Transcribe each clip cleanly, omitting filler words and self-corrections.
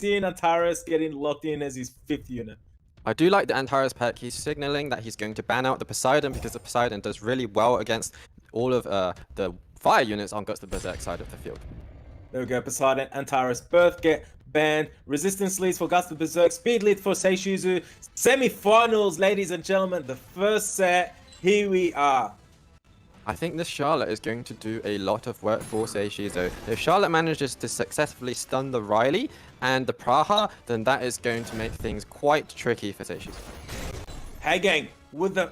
seeing Antares getting locked in as his 5th unit. I do like the Antares perk. He's signaling that he's going to ban out the Poseidon because the Poseidon does really well against all of the fire units on Guts the Berserk side of the field. There we go. Poseidon, Antares, both get banned. Resistance leads for Guts the Berserk. Speed lead for Seishizu. Semi-finals, ladies and gentlemen. The first set. Here we are. I think this Charlotte is going to do a lot of work for Seishizu. If Charlotte manages to successfully stun the Riley and the Praha, then that is going to make things quite tricky for Seishizu. Hey gang, with the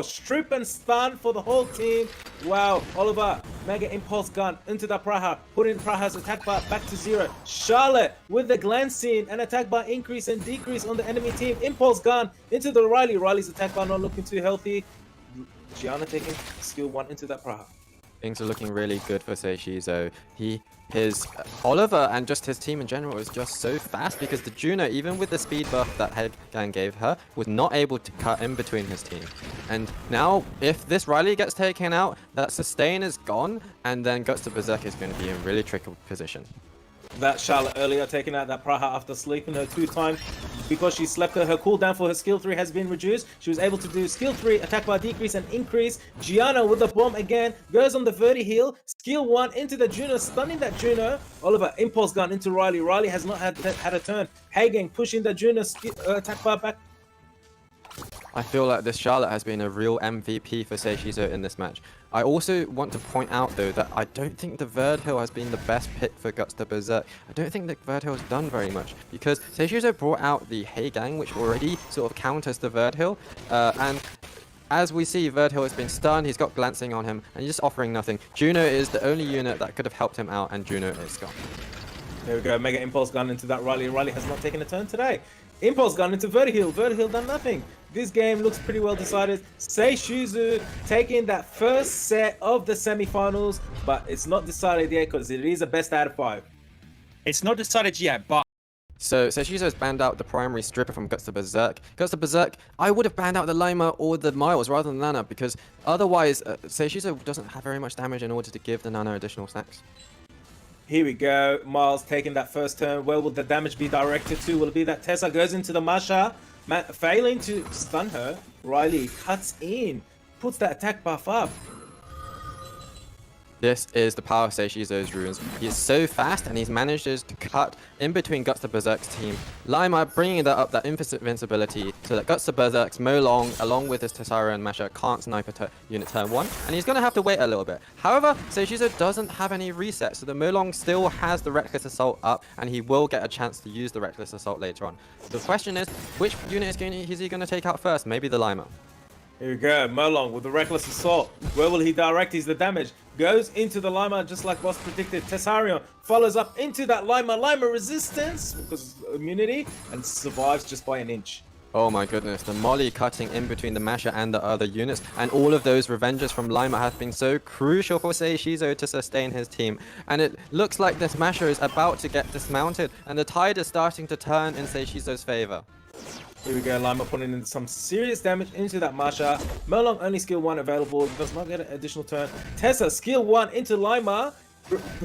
strip and stun for the whole team. Wow, Oliver, Mega Impulse Gun into the Praha, putting Praha's attack bar back to 0. Charlotte with the glancing and attack bar increase and decrease on the enemy team. Impulse Gun into the Riley. Riley's attack bar not looking too healthy. Gianna taking skill 1 into that Praha. Things are looking really good for Seishizu. His Oliver and just his team in general is just so fast because the Juno, even with the speed buff that Headgang gave her, was not able to cut in between his team. And now, if this Riley gets taken out, that sustain is gone, and then Guts the Berserk is going to be in a really tricky position. That Charlotte earlier taking out that Praha after sleeping her 2 times because she slept her cooldown for her skill 3 has been reduced. She was able to do skill 3, attack bar decrease and increase. Gianna with the bomb again, goes on the Verti heal. Skill 1 into the Juno, stunning that Juno. Oliver, impulse gun into Riley. Riley has not had a turn. Hagen pushing the Juno attack bar back. I feel like this Charlotte has been a real MVP for Seishizu in this match. I also want to point out though that I don't think the Verdhill has been the best pick for Guts the Berserk. I don't think the Verdhill has done very much because Seishizu brought out the Heigang, which already sort of counters the Verdhill, and as we see, Verdhill has been stunned, he's got glancing on him, and he's just offering nothing. Juno is the only unit that could have helped him out, and Juno is gone. There we go, Mega Impulse Gun into that Riley. Riley has not taken a turn today. Impulse Gun into Vertihill. Vertihill done nothing. This game looks pretty well decided. Seishizu taking that first set of the semi-finals, but it's not decided yet because it is a best out of 5. It's not decided yet, but... So Seishizu has banned out the primary stripper from Guts the Berserk. Guts the Berserk, I would have banned out the Lima or the Miles rather than Nana because otherwise Seishizu doesn't have very much damage in order to give the Nana additional stacks. Here we go. Miles taking that first turn. Where will the damage be directed to? Will it be that Tessa goes into the Masha, failing to stun her? Riley cuts in, puts that attack buff up. This is the power of Seishizu's runes. He is so fast and he's managed to cut in between Guts the Berserk's team. Lima bringing that up, that invincibility, so that Guts the Berserk's Molong, along with his Tessara and Masha, can't snipe a unit turn 1, and he's going to have to wait a little bit. However, Seishizu doesn't have any resets, so the Molong still has the Reckless Assault up, and he will get a chance to use the Reckless Assault later on. The question is, which unit is he going to take out first? Maybe the Lima. Here we go, Molong with the Reckless Assault. Where will he direct his damage? Goes into the Lima just like was predicted. Tessarion follows up into that Lima. Lima resistance because of immunity and survives just by an inch. Oh my goodness, the Molly cutting in between the Masha and the other units, and all of those revenges from Lima have been so crucial for Seishizu to sustain his team. And it looks like this Masha is about to get dismounted, and the tide is starting to turn in Seishizu's favor. Here we go, Lima putting in some serious damage into that Masha. Molong only skill 1 available, does not get an additional turn. Tessa skill 1 into Lima.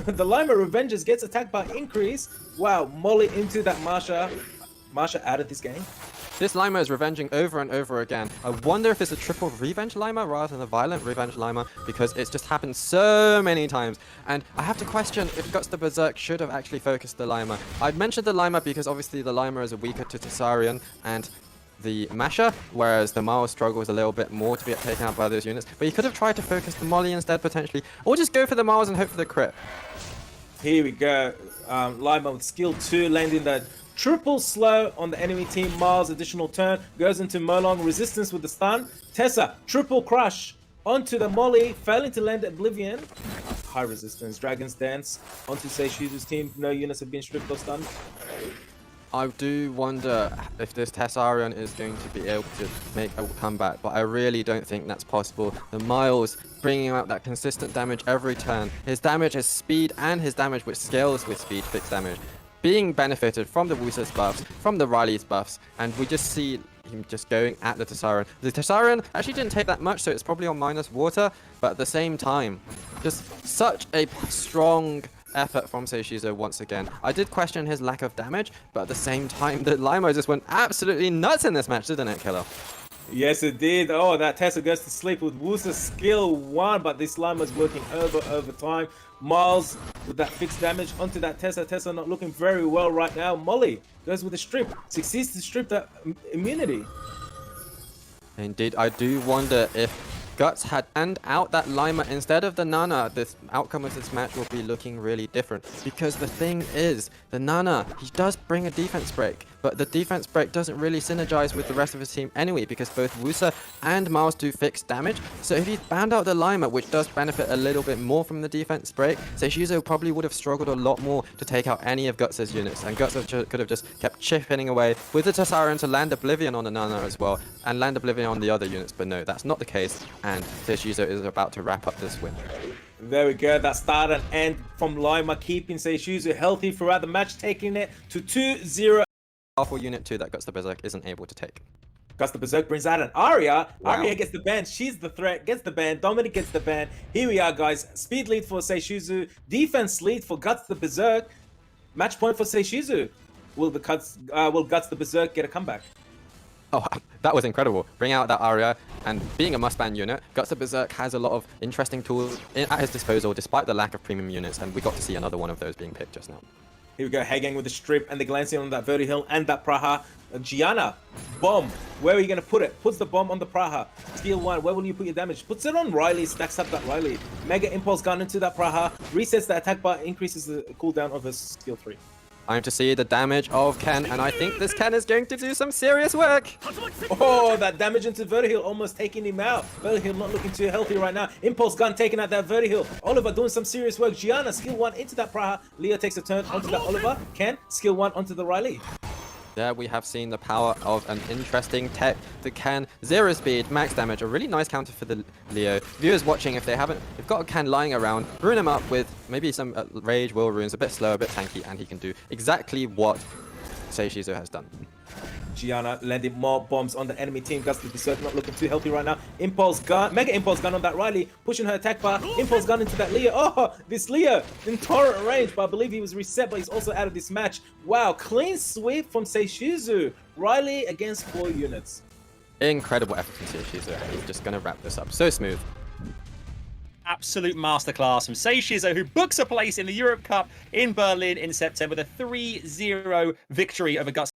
The Lima Revenges gets attack by increase. Wow, Molly into that Masha. Masha out of this game. This Lima is revenging over and over again. I wonder if it's a triple revenge Lima rather than a violent revenge Lima because it's just happened so many times. And I have to question if Guts the Berserk should have actually focused the Lima. I mentioned the Lima because obviously the Lima is weaker to Tessarion and the Masha, whereas the Miles struggles a little bit more to be taken out by those units. But he could have tried to focus the Molly instead potentially, or just go for the Miles and hope for the crit. Here we go, Lima with skill 2 landing that triple slow on the enemy team. Miles additional turn goes into Molong, resistance with the stun. Tessa triple crush onto the Molly, failing to land Oblivion. High resistance, Dragon's Dance onto Seishizu's team. No units have been stripped or stunned. I do wonder if this Tessarion is going to be able to make a comeback, but I really don't think that's possible. The Miles bringing out that consistent damage every turn. His damage is speed and his damage which scales with speed, fixed damage, being benefited from the Wusa's buffs, from the Riley's buffs, and we just see him just going at the Tessarion. The Tessarion actually didn't take that much, so it's probably on minus water, but at the same time, just such a strong effort from Seishizo once again. I did question his lack of damage, but at the same time, the Limo just went absolutely nuts in this match, didn't it, Killer? Yes, it did. Oh, that Tessa goes to sleep with Wusa skill 1, but this Lima's working over time. Miles with that fixed damage onto that Tessa. Tessa not looking very well right now. Molly goes with a strip, succeeds to strip that immunity. Indeed, I do wonder if Guts had and out that Lima instead of the Nana, this outcome of this match will be looking really different. Because the thing is, the Nana, he does bring a defense break, but the defense break doesn't really synergize with the rest of his team anyway, because both Wusa and Miles do fixed damage. So if he banned out the Lima, which does benefit a little bit more from the defense break, Seishizo probably would have struggled a lot more to take out any of Guts' units, and Guts could have just kept chipping away with the Tessarion to land Oblivion on the Nana as well, and land Oblivion on the other units, but no, that's not the case. And Seishizo is about to wrap up this win. There we go. That start and end from Lima, keeping Seishizo healthy throughout the match, taking it to 2-0. Powerful unit 2 that Guts the Berserk isn't able to take. Guts the Berserk brings out an Arya. Wow. Arya gets the ban. She's the threat. Gets the ban. Dominic gets the ban. Here we are, guys. Speed lead for Seishizo. Defense lead for Guts the Berserk. Match point for Seishizo. Will Guts the Berserk get a comeback? Oh, that was incredible. Bring out that Arya, and being a must-ban unit, Guts the Berserk has a lot of interesting tools at his disposal despite the lack of premium units, and we got to see another one of those being picked just now. Here we go, Hagang with the strip and the glancing on that Vertihill and that Praha. Gianna, bomb. Where are you going to put it? Puts the bomb on the Praha. Skill 1, where will you put your damage? Puts it on Riley, stacks up that Riley. Mega Impulse gun into that Praha. Resets the attack bar, increases the cooldown of his skill 3. Time to see the damage of Ken, and I think this Ken is going to do some serious work. Oh, that damage into Vertihill, almost taking him out. Vertihill not looking too healthy right now. Impulse gun taking out that Vertihill. Oliver doing some serious work. Gianna, skill 1 into that Praha. Leah takes a turn onto that Oliver. Ken, skill 1 onto the Riley. There we have seen the power of an interesting tech that can 0 speed, max damage, a really nice counter for the Leo. Viewers watching, if they've got a Ken lying around, ruin him up with maybe some rage, will runes, a bit slow, a bit tanky, and he can do exactly what Seishizo has done. Gianna landing more bombs on the enemy team. Guts the Berserk not looking too healthy right now. Impulse gun, Mega Impulse gun on that Riley, pushing her attack bar. Impulse gun into that Leah. Oh, this Leah in torrent range, but I believe he was reset, but he's also out of this match. Wow, clean sweep from Seishizo. Riley against 4 units. Incredible effort from Seishizo. He's just going to wrap this up so smooth. Absolute masterclass from Seishizo, who books a place in the Europe Cup in Berlin in September with a 3-0 victory over Guts